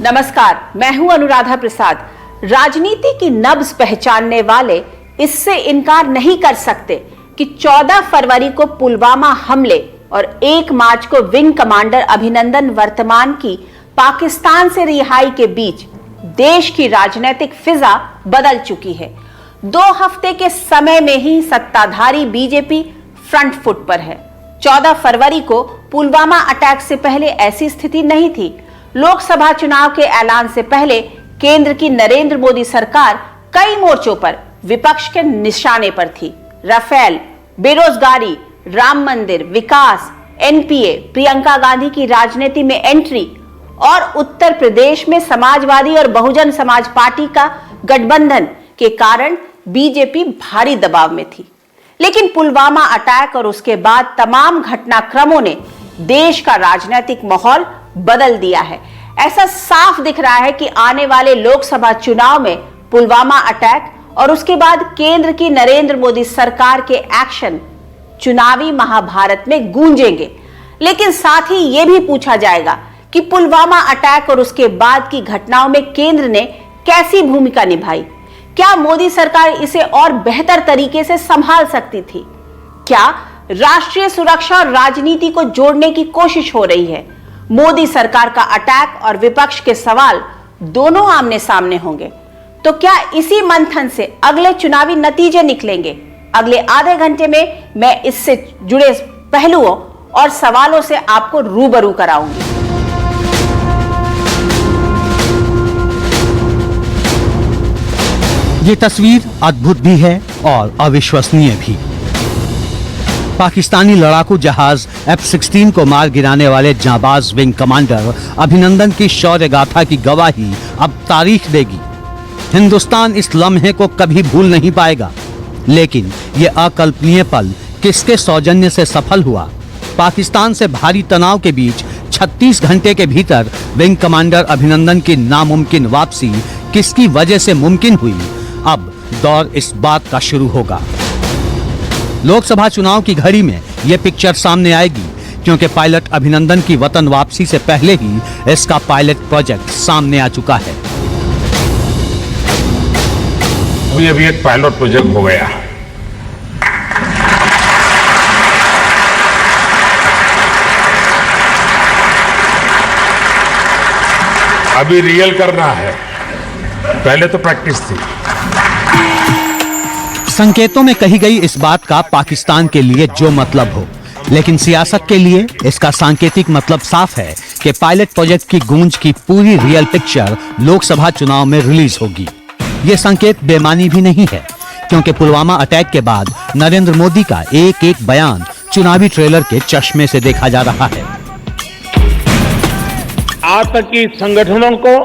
नमस्कार, मैं हूं अनुराधा प्रसाद। राजनीति की नब्ज पहचानने वाले इससे इनकार नहीं कर सकते कि 14 फरवरी को पुलवामा हमले और 1 मार्च को विंग कमांडर अभिनंदन वर्तमान की पाकिस्तान से रिहाई के बीच देश की राजनीतिक फिजा बदल चुकी है। 2 हफ्ते के समय में ही सत्ताधारी बीजेपी फ्रंट फुट पर है। 14 फरवरी को पुलवामा अटैक से पहले ऐसी स्थिति नहीं थी। लोकसभा चुनाव के ऐलान से पहले केंद्र की नरेंद्र मोदी सरकार कई मोर्चों पर विपक्ष के निशाने पर थी। राफेल, बेरोजगारी, राम मंदिर, विकास, एनपीए, प्रियंका गांधी की राजनीति में एंट्री और उत्तर प्रदेश में समाजवादी और बहुजन समाज पार्टी का गठबंधन के कारण बीजेपी भारी दबाव में थी। लेकिन पुलवामा अटैक और उसके बाद तमाम घटनाक्रमों ने देश का राजनीतिक माहौल बदल दिया है। ऐसा साफ दिख रहा है कि आने वाले लोकसभा चुनाव में पुलवामा अटैक और उसके बाद केंद्र की नरेंद्र मोदी सरकार के एक्शन चुनावी महाभारत में गूंजेंगे। लेकिन साथ ही यह भी पूछा जाएगा कि पुलवामा अटैक और उसके बाद की घटनाओं में केंद्र ने कैसी भूमिका निभाई। क्या मोदी सरकार इसे और बेहतर तरीके से संभाल सकती थी? क्या राष्ट्रीय सुरक्षा और राजनीति को जोड़ने की कोशिश हो रही है? मोदी सरकार का अटैक और विपक्ष के सवाल दोनों आमने सामने होंगे। तो क्या इसी मंथन से अगले चुनावी नतीजे निकलेंगे? अगले आधे घंटे में मैं इससे जुड़े पहलुओं और सवालों से आपको रूबरू कराऊंगी। ये तस्वीर अद्भुत भी है और अविश्वसनीय भी। पाकिस्तानी लड़ाकू जहाज F-16 को मार गिराने वाले जांबाज विंग कमांडर अभिनंदन की शौर्य गाथा की गवाही अब तारीख देगी। हिंदुस्तान इस लम्हे को कभी भूल नहीं पाएगा। लेकिन ये अकल्पनीय पल किसके सौजन्य से सफल हुआ? पाकिस्तान से भारी तनाव के बीच 36 घंटे के भीतर विंग कमांडर अभिनंदन की नामुमकिन वापसी किसकी वजह से मुमकिन हुई? अब दौर इस बात का शुरू होगा। लोकसभा चुनाव की घड़ी में यह पिक्चर सामने आएगी, क्योंकि पायलट अभिनंदन की वतन वापसी से पहले ही इसका पायलट प्रोजेक्ट सामने आ चुका है। अभी एक पायलट प्रोजेक्ट हो गया। अभी रियल करना है, पहले तो प्रैक्टिस थी। संकेतों में कही गई इस बात का पाकिस्तान के लिए जो मतलब हो, लेकिन सियासत के लिए इसका सांकेतिक मतलब साफ है कि पायलट प्रोजेक्ट की गूंज की पूरी रियल पिक्चर लोकसभा चुनाव में रिलीज होगी। ये संकेत बेमानी भी नहीं है, क्योंकि पुलवामा अटैक के बाद नरेंद्र मोदी का एक एक बयान चुनावी ट्रेलर के चश्मे से देखा जा रहा है। आतंकी संगठनों को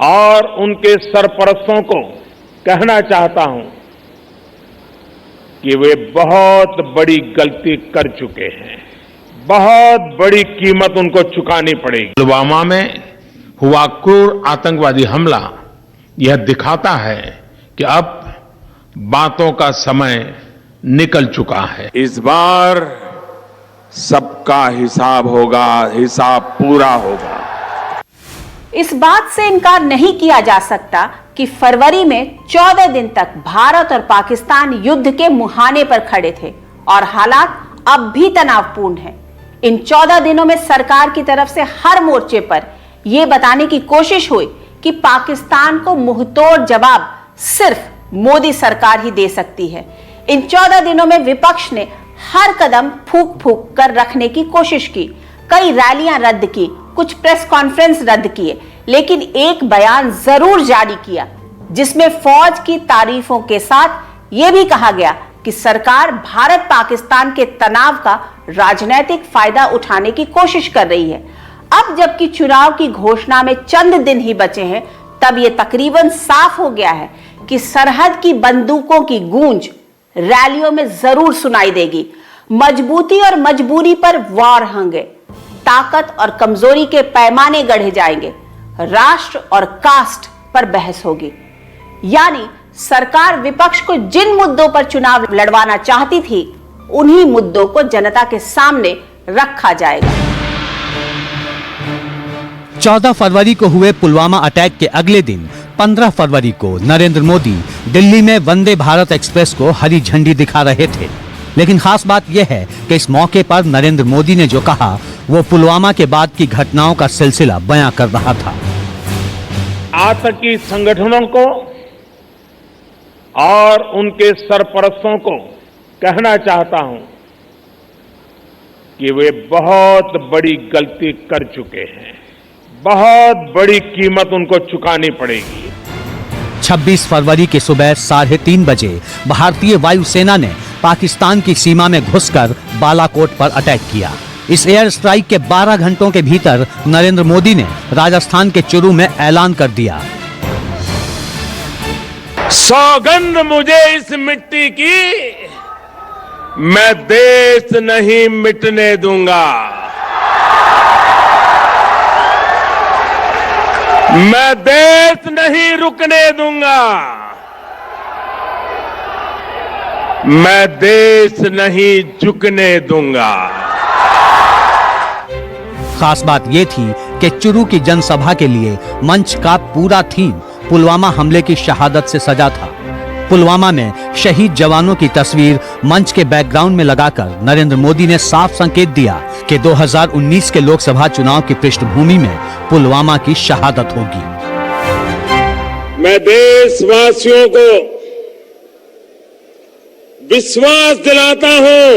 और उनके सरपरस्तों को कहना चाहता हूं कि वे बहुत बड़ी गलती कर चुके हैं। बहुत बड़ी कीमत उनको चुकानी पड़ेगी। पुलवामा में हुआ क्रूर आतंकवादी हमला यह दिखाता है कि अब बातों का समय निकल चुका है। इस बार सबका हिसाब होगा, हिसाब पूरा होगा। इस बात से इनकार नहीं किया जा सकता कि फरवरी में 14 दिन तक भारत और पाकिस्तान युद्ध के मुहाने पर खड़े थे और हालात अब भी तनावपूर्ण हैं। इन 14 दिनों में सरकार की तरफ से हर मोर्चे पर यह बताने की कोशिश हुई कि पाकिस्तान को मुंहतोड़ जवाब सिर्फ मोदी सरकार ही दे सकती है। इन 14 दिनों में विपक्ष ने हर कदम फूंक फूंक कर रखने की कोशिश की। कई रैलियां रद्द की, कुछ प्रेस कॉन्फ्रेंस रद्द किए, लेकिन एक बयान जरूर जारी किया जिसमें फौज की तारीफों के साथ यह भी कहा गया कि सरकार भारत पाकिस्तान के तनाव का राजनीतिक फायदा उठाने की कोशिश कर रही है। अब जबकि चुनाव की घोषणा में चंद दिन ही बचे हैं, तब यह तकरीबन साफ हो गया है कि सरहद की बंदूकों की गूंज रैलियों में जरूर सुनाई देगी। मजबूती और मजबूरी पर वार होंगे, ताकत और कमजोरी के पैमाने गढ़े जाएंगे, राष्ट्र और कास्ट पर बहस होगी। यानी सरकार विपक्ष को जिन मुद्दों पर चुनाव लड़वाना चाहती थी, उन्हीं मुद्दों को जनता के सामने रखा जाएगा। 14 फरवरी को हुए पुलवामा अटैक के अगले दिन 15 फरवरी को नरेंद्र मोदी दिल्ली में वंदे भारत एक्सप्रेस को हरी झंडी दिखा रहे थे। लेकिन खास बात यह है कि इस मौके पर नरेंद्र मोदी ने जो कहा वो पुलवामा के बाद की घटनाओं का सिलसिला बयां कर रहा था। आतंकी संगठनों को और उनके सरपरस्तों को कहना चाहता हूं कि वे बहुत बड़ी गलती कर चुके हैं, बहुत बड़ी कीमत उनको चुकानी पड़ेगी। 26 फरवरी की सुबह 3:30 बजे भारतीय वायुसेना ने पाकिस्तान की सीमा में घुसकर बालाकोट पर अटैक किया। इस एयर स्ट्राइक के 12 घंटों के भीतर नरेंद्र मोदी ने राजस्थान के चुरू में ऐलान कर दिया, सौगंध मुझे इस मिट्टी की, मैं देश नहीं मिटने दूंगा, मैं देश नहीं रुकने दूंगा, मैं देश नहीं झुकने दूंगा। खास बात यह थी कि चुरू की जनसभा के लिए मंच का पूरा थीम पुलवामा हमले की शहादत से सजा था। पुलवामा में शहीद जवानों की तस्वीर मंच के बैकग्राउंड में लगाकर नरेंद्र मोदी ने साफ संकेत दिया कि 2019 के लोकसभा चुनाव की पृष्ठभूमि में पुलवामा की शहादत होगी। मैं देशवासियों को विश्वास दिलाता हूं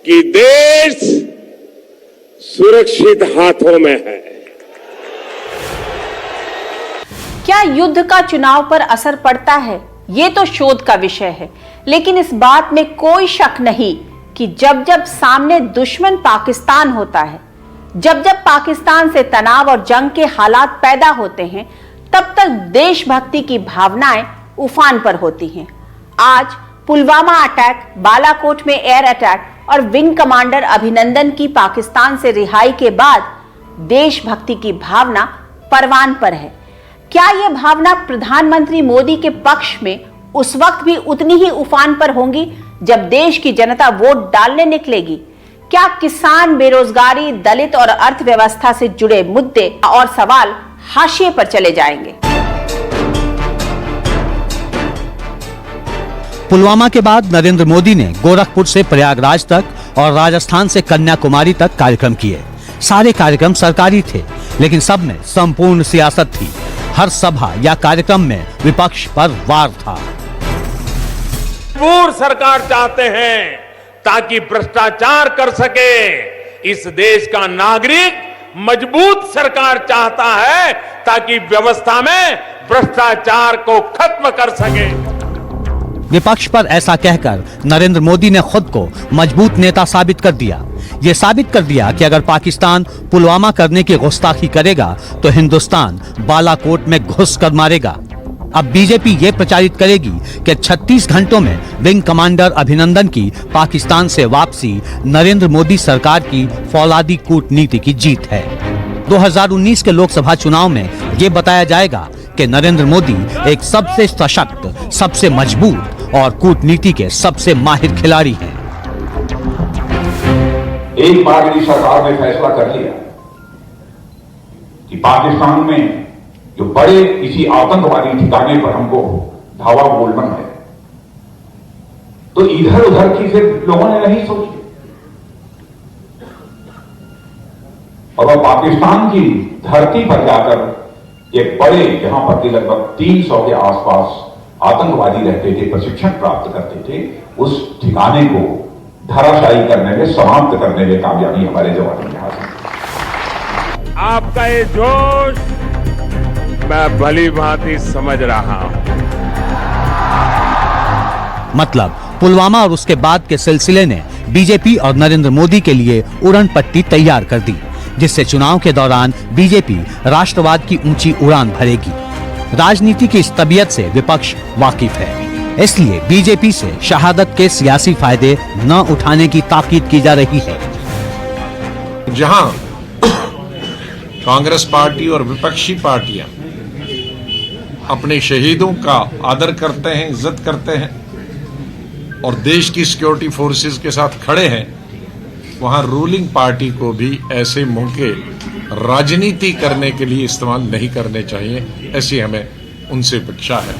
कि देश सुरक्षित हाथों में है। क्या युद्ध का चुनाव पर असर पड़ता है, ये तो शोध का विषय है, लेकिन इस बात में कोई शक नहीं कि जब जब सामने दुश्मन पाकिस्तान होता है, जब जब पाकिस्तान से तनाव और जंग के हालात पैदा होते हैं, तब तक देशभक्ति की भावनाएं उफान पर होती हैं। आज पुलवामा अटैक, बालाकोट में एयर अटैक और विंग कमांडर अभिनंदन की पाकिस्तान से रिहाई के बाद देशभक्ति की भावना परवान पर है। क्या यह भावना प्रधानमंत्री मोदी के पक्ष में उस वक्त भी उतनी ही उफान पर होंगी जब देश की जनता वोट डालने निकलेगी? क्या किसान, बेरोजगारी, दलित और अर्थव्यवस्था से जुड़े मुद्दे और सवाल हाशिए पर चले जाएंगे? पुलवामा के बाद नरेंद्र मोदी ने गोरखपुर से प्रयागराज तक और राजस्थान से कन्याकुमारी तक कार्यक्रम किए। सारे कार्यक्रम सरकारी थे, लेकिन सब में संपूर्ण सियासत थी। हर सभा या कार्यक्रम में विपक्ष पर वार था। मजबूर सरकार चाहते हैं ताकि भ्रष्टाचार कर सके। इस देश का नागरिक मजबूत सरकार चाहता है ताकि व्यवस्था में भ्रष्टाचार को खत्म कर सके। विपक्ष पर ऐसा कहकर नरेंद्र मोदी ने खुद को मजबूत नेता साबित कर दिया। ये साबित कर दिया कि अगर पाकिस्तान पुलवामा करने की गुस्ताखी करेगा तो हिंदुस्तान बालाकोट में घुस कर मारेगा। अब बीजेपी ये प्रचारित करेगी कि 36 घंटों में विंग कमांडर अभिनंदन की पाकिस्तान से वापसी नरेंद्र मोदी सरकार की फौलादी कूटनीति की जीत है। 2019 के लोकसभा चुनाव में ये बताया जाएगा कि नरेंद्र मोदी एक सबसे सशक्त, सबसे मजबूत और कूटनीति के सबसे माहिर खिलाड़ी हैं। एक बार यदि सरकार ने फैसला कर लिया कि पाकिस्तान में जो बड़े किसी आतंकवादी ठिकाने पर हमको धावा बोलना है, तो इधर उधर की फिर लोगों ने नहीं सोची। और वह पाकिस्तान की धरती पर जाकर एक बड़े, जहां पर कि लगभग 300 के आसपास आतंकवादी रहते थे, प्रशिक्षण प्राप्त करते थे, उस ठिकाने को धराशायी करने में, समाप्त करने में कामयाबी हमारे जवानों ने हासिल की। आपका ये जोश मैं भली भांति समझ रहा हूं। मतलब पुलवामा और उसके बाद के सिलसिले ने बीजेपी और नरेंद्र मोदी के लिए उड़न पट्टी तैयार कर दी, जिससे चुनाव के दौरान बीजेपी राष्ट्रवाद की ऊंची उड़ान भरेगी। राजनीति की इस तबीयत से विपक्ष वाकिफ है, इसलिए बीजेपी से शहादत के सियासी फायदे न उठाने की ताकीद की जा रही है। जहां कांग्रेस पार्टी और विपक्षी पार्टियां अपने शहीदों का आदर करते हैं, इज्जत करते हैं और देश की सिक्योरिटी फोर्सेस के साथ खड़े हैं, वहां रूलिंग पार्टी को भी ऐसे मौके राजनीति करने के लिए इस्तेमाल नहीं करने चाहिए, ऐसी हमें उनसे अपेक्षा है।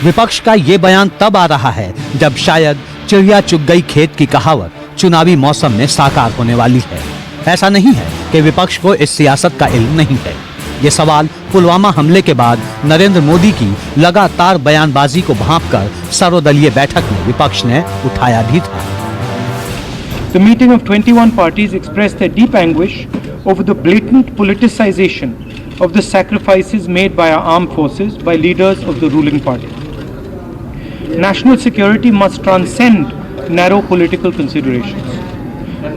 विपक्ष का ये बयान तब आ रहा है जब शायद चिड़िया चुग गई खेत की कहावत चुनावी मौसम में साकार होने वाली है। ऐसा नहीं है कि विपक्ष को इस सियासत का इल्म नहीं है। ये सवाल पुलवामा हमले के बाद नरेंद्र मोदी की लगातार बयानबाजी को भांपकर सर्वदलीय बैठक में विपक्ष ने उठाया भी था। The meeting of 21 parties expressed their deep anguish over the blatant politicization of the sacrifices made by our armed forces by leaders of the ruling party. National security must transcend narrow political considerations.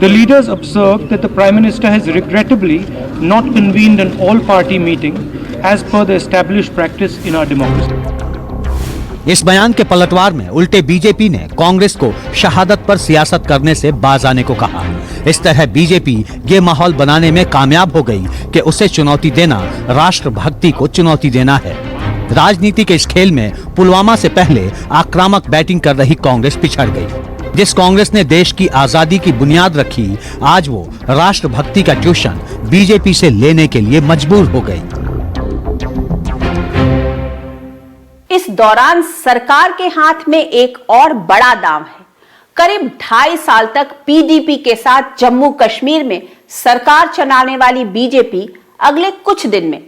The leaders observed that the Prime Minister has regrettably not convened an all-party meeting as per the established practice in our democracy. इस बयान के पलटवार में उल्टे BJP ने कांग्रेस को शहादत पर सियासत करने से बाज आने को कहा। इस तरह बीजेपी ये माहौल बनाने में कामयाब हो गई कि उसे चुनौती देना राष्ट्रभक्ति को चुनौती देना है। राजनीति के इस खेल में पुलवामा से पहले आक्रामक बैटिंग कर रही कांग्रेस पिछड़ गई। जिस कांग्रेस ने देश की आजादी की बुनियाद रखी, आज वो राष्ट्रभक्ति का ट्यूशन बीजेपी से लेने के लिए मजबूर हो गई। इस दौरान सरकार के हाथ में एक और बड़ा दांव है। करीब 2.5 साल तक पीडीपी के साथ जम्मू कश्मीर में सरकार चलाने वाली बीजेपी अगले कुछ दिन में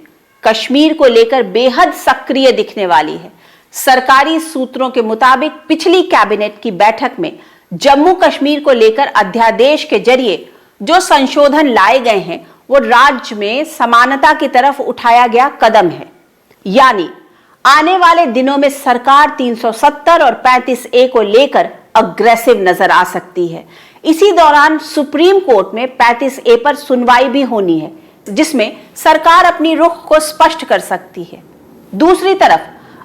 कश्मीर को लेकर बेहद सक्रिय दिखने वाली है। सरकारी सूत्रों के मुताबिक पिछली कैबिनेट की बैठक में जम्मू कश्मीर को लेकर अध्यादेश के जरिए जो संशोधन लाए गए हैं वो राज्य में समानता की तरफ उठाया गया कदम है। यानी आने वाले दिनों में सरकार 370 और 35A को लेकर अग्रेसिव नजर आ सकती है। इसी दौरान सुप्रीम कोर्ट में 35A पर सुनवाई भी होनी है, जिसमें सरकार अपनी रुख को स्पष्ट कर सकती है। दूसरी तरफ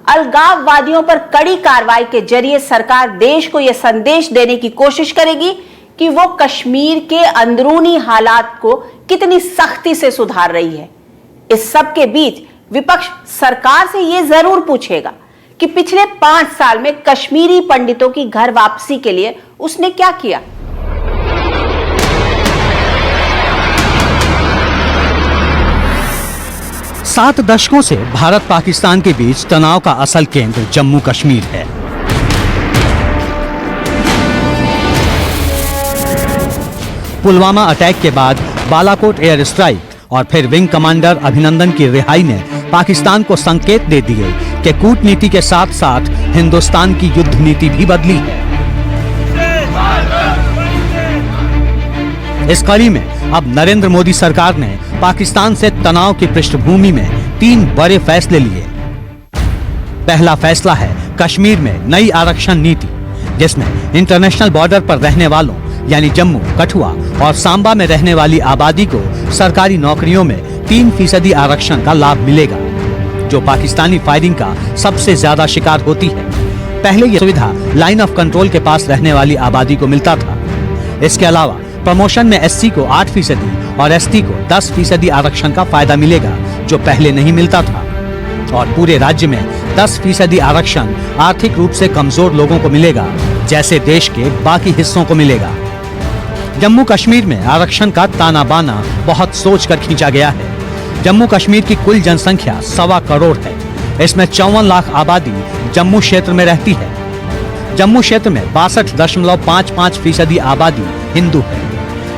अलगाववादियों पर कड़ी कार्रवाई के जरिए सरकार देश को यह संदेश देने की कोशिश करेगी कि वो कश्मीर के अंदरूनी हालात को कितनी सख्ती से सुधार रही है। इस सब के बीच विपक्ष सरकार से यह जरूर पूछेगा कि पिछले 5 साल में कश्मीरी पंडितों की घर वापसी के लिए उसने क्या किया। सात दशकों से भारत पाकिस्तान के बीच तनाव का असल केंद्र जम्मू कश्मीर है। पुलवामा अटैक के बाद बालाकोट एयर स्ट्राइक और फिर विंग कमांडर अभिनंदन की रिहाई ने पाकिस्तान को संकेत दे दिए कि कूटनीति के साथ साथ हिंदुस्तान की युद्ध नीति भी बदली है। इस कड़ी में अब नरेंद्र मोदी सरकार ने पाकिस्तान से तनाव की पृष्ठभूमि में 3 बड़े फैसले लिए। पहला फैसला है कश्मीर में नई आरक्षण नीति, जिसमें इंटरनेशनल बॉर्डर पर रहने वालों यानी जम्मू, कठुआ और सांबा में रहने वाली आबादी को सरकारी नौकरियों में 3% आरक्षण का लाभ मिलेगा, जो पाकिस्तानी फायरिंग का सबसे ज्यादा शिकार होती है। पहले यह सुविधा लाइन ऑफ कंट्रोल के पास रहने वाली आबादी को मिलता था। इसके अलावा प्रमोशन में SC को 8% और ST को 10% आरक्षण का फायदा मिलेगा, जो पहले नहीं मिलता था। और पूरे राज्य में 10% आरक्षण आर्थिक रूप से कमजोर लोगों को मिलेगा, जैसे देश के बाकी हिस्सों को मिलेगा। जम्मू कश्मीर में आरक्षण का ताना बाना बहुत सोचकर खींचा गया है। जम्मू कश्मीर की कुल जनसंख्या 1.25 करोड़ है। इसमें 54 लाख आबादी जम्मू क्षेत्र में रहती है। जम्मू क्षेत्र में 62.55% आबादी हिंदू है,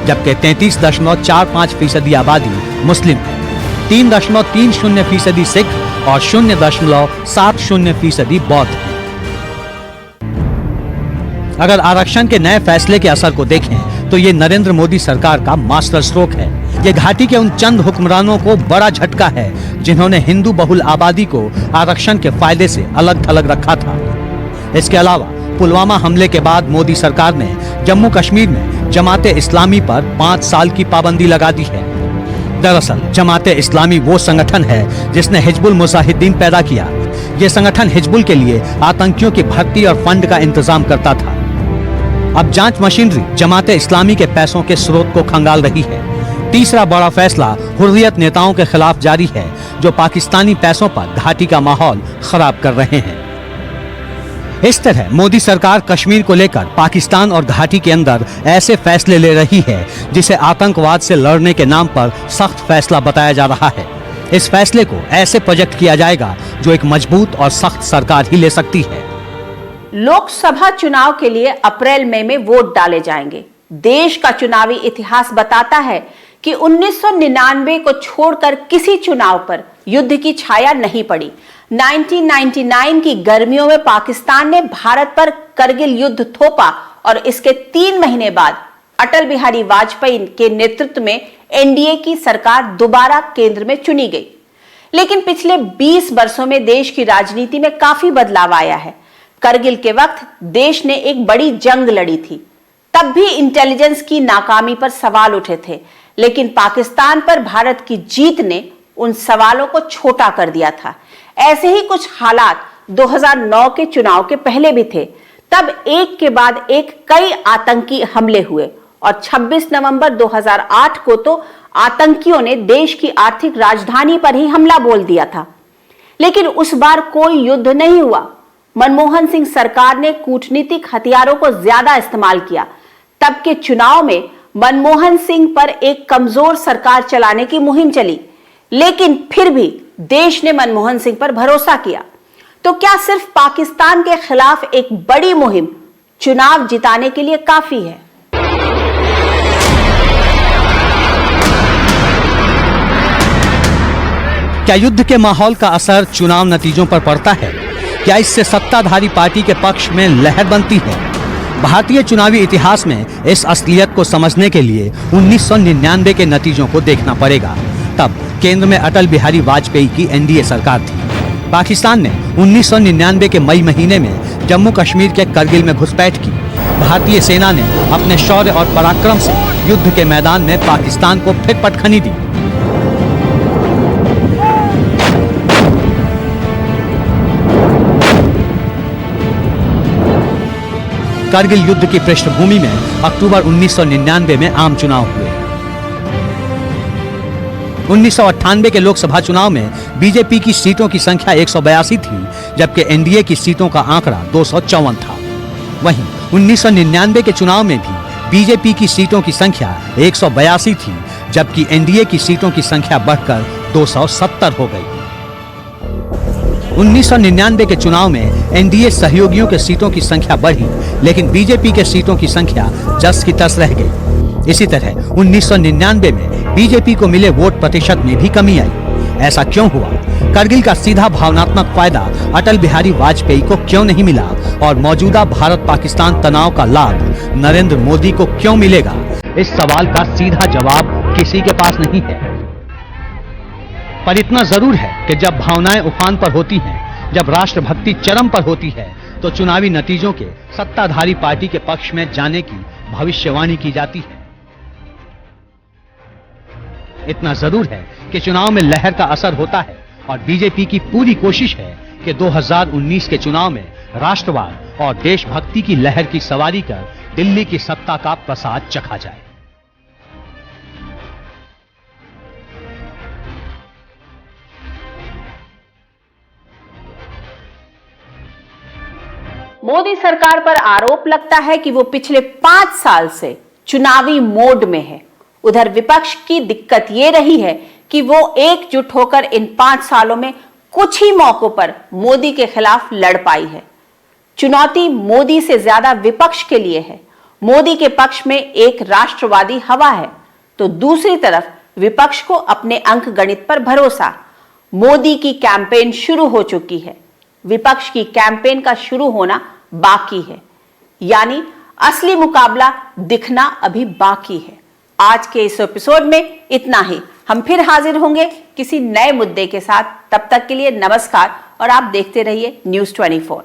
जबकि 33.45% आबादी मुस्लिम है। 3.30% सिख और 0.70% बौद्ध है। अगर आरक्षण के नए फैसले के असर को देखें तो ये नरेंद्र मोदी सरकार का मास्टर स्ट्रोक है। ये घाटी के उन चंद हुक्मरानों को बड़ा झटका है जिन्होंने हिंदू बहुल आबादी को आरक्षण के फायदे से अलग थलग रखा था। इसके अलावा पुलवामा हमले के बाद मोदी सरकार ने जम्मू कश्मीर में जमाते इस्लामी पर 5 साल की पाबंदी लगा दी है। दरअसल जमाते इस्लामी वो संगठन है जिसने हिजबुल मुजाहिदीन पैदा किया। ये संगठन हिजबुल के लिए आतंकियों की भर्ती और फंड का इंतजाम करता था। अब जांच मशीनरी जमाते इस्लामी के पैसों के स्रोत को खंगाल रही है। तीसरा बड़ा फैसला हुर्रियत नेताओं के खिलाफ जारी है, जो पाकिस्तानी पैसों पर घाटी का माहौल खराब कर रहे हैं। इस तरह मोदी सरकार कश्मीर को लेकर पाकिस्तान और घाटी के अंदर ऐसे फैसले ले रही है जिसे आतंकवाद से लड़ने के नाम पर सख्त फैसला बताया जा रहा है। इस फैसले को ऐसे प्रोजेक्ट किया जाएगा जो एक मजबूत और सख्त सरकार ही ले सकती है। लोकसभा चुनाव के लिए अप्रैल मई में वोट डाले जाएंगे। देश का चुनावी इतिहास बताता है कि 1999 को छोड़कर किसी चुनाव पर युद्ध की छाया नहीं पड़ी। 1999 की गर्मियों में पाकिस्तान ने भारत पर करगिल युद्ध थोपा और इसके 3 महीने बाद अटल बिहारी वाजपेयी के नेतृत्व में एनडीए की सरकार दोबारा केंद्र में चुनी गई। लेकिन पिछले 20 वर्षों में देश की राजनीति में काफी बदलाव आया है। करगिल के वक्त देश ने एक बड़ी जंग लड़ी थी, तब भी इंटेलिजेंस की नाकामी पर सवाल उठे थे, लेकिन पाकिस्तान पर भारत की जीत ने उन सवालों को छोटा कर दिया था। ऐसे ही कुछ हालात 2009 के चुनाव के पहले भी थे। तब एक के बाद एक कई आतंकी हमले हुए और 26 नवंबर 2008 को तो आतंकियों ने देश की आर्थिक राजधानी पर ही हमला बोल दिया था। लेकिन उस बार कोई युद्ध नहीं हुआ। मनमोहन सिंह सरकार ने कूटनीतिक हथियारों को ज्यादा इस्तेमाल किया। तब के चुनाव में मनमोहन सिंह पर एक कमजोर सरकार चलाने की मुहिम चली, लेकिन फिर भी देश ने मनमोहन सिंह पर भरोसा किया। तो क्या सिर्फ पाकिस्तान के खिलाफ एक बड़ी मुहिम चुनाव जिताने के लिए काफी है? क्या युद्ध के माहौल का असर चुनाव नतीजों पर पड़ता है? क्या इससे सत्ताधारी पार्टी के पक्ष में लहर बनती है? भारतीय चुनावी इतिहास में इस असलियत को समझने के लिए 1999 के नतीजों को देखना पड़ेगा। तब केंद्र में अटल बिहारी वाजपेयी की एनडीए सरकार थी। पाकिस्तान ने 1999 के मई महीने में जम्मू कश्मीर के करगिल में घुसपैठ की। भारतीय सेना ने अपने शौर्य और पराक्रम से युद्ध के मैदान में पाकिस्तान को फिर पटखनी दी। करगिल युद्ध की पृष्ठभूमि में अक्टूबर 1999 में आम चुनाव हुए। 1998 के लोकसभा चुनाव में बीजेपी की सीटों की संख्या 182 थी, जबकि एनडीए की सीटों का आंकड़ा 254 था। वहीं 1999 के चुनाव में भी बीजेपी की सीटों की संख्या 182 थी, जबकि एनडीए की सीटों की संख्या बढ़कर 270 हो गई। 1999 के चुनाव में एनडीए सहयोगियों के सीटों की संख्या बढ़ी, लेकिन बीजेपी के सीटों की संख्या जस की तस रह गई। इसी तरह 1999 में बीजेपी को मिले वोट प्रतिशत में भी कमी आई। ऐसा क्यों हुआ? करगिल का सीधा भावनात्मक फायदा अटल बिहारी वाजपेयी को क्यों नहीं मिला और मौजूदा भारत पाकिस्तान तनाव का लाभ नरेंद्र मोदी को क्यों मिलेगा? इस सवाल का सीधा जवाब किसी के पास नहीं है। पर इतना जरूर है कि जब भावनाएं उफान पर होती हैं, जब राष्ट्रभक्ति चरम पर होती है, तो चुनावी नतीजों के सत्ताधारी पार्टी के पक्ष में जाने की भविष्यवाणी की जाती है। इतना जरूर है कि चुनाव में लहर का असर होता है और बीजेपी की पूरी कोशिश है कि 2019 के चुनाव में राष्ट्रवाद और देशभक्ति की लहर की सवारी कर दिल्ली की सत्ता का प्रसाद चखा जाए। मोदी सरकार पर आरोप लगता है कि वो पिछले 5 साल से चुनावी मोड में है। उधर विपक्ष की दिक्कत ये रही है कि वो एकजुट होकर इन 5 सालों में कुछ ही मौकों पर मोदी के खिलाफ लड़ पाई है। चुनौती मोदी से ज्यादा विपक्ष के लिए है। मोदी के पक्ष में एक राष्ट्रवादी हवा है, तो दूसरी तरफ विपक्ष को अपने अंक गणित पर भरोसा। मोदी की कैंपेन शुरू हो चुकी है, विपक्ष की कैंपेन का शुरू होना बाकी है, यानी असली मुकाबला दिखना अभी बाकी है। आज के इस एपिसोड में इतना ही। हम फिर हाजिर होंगे किसी नए मुद्दे के साथ। तब तक के लिए नमस्कार और आप देखते रहिए न्यूज़ 24।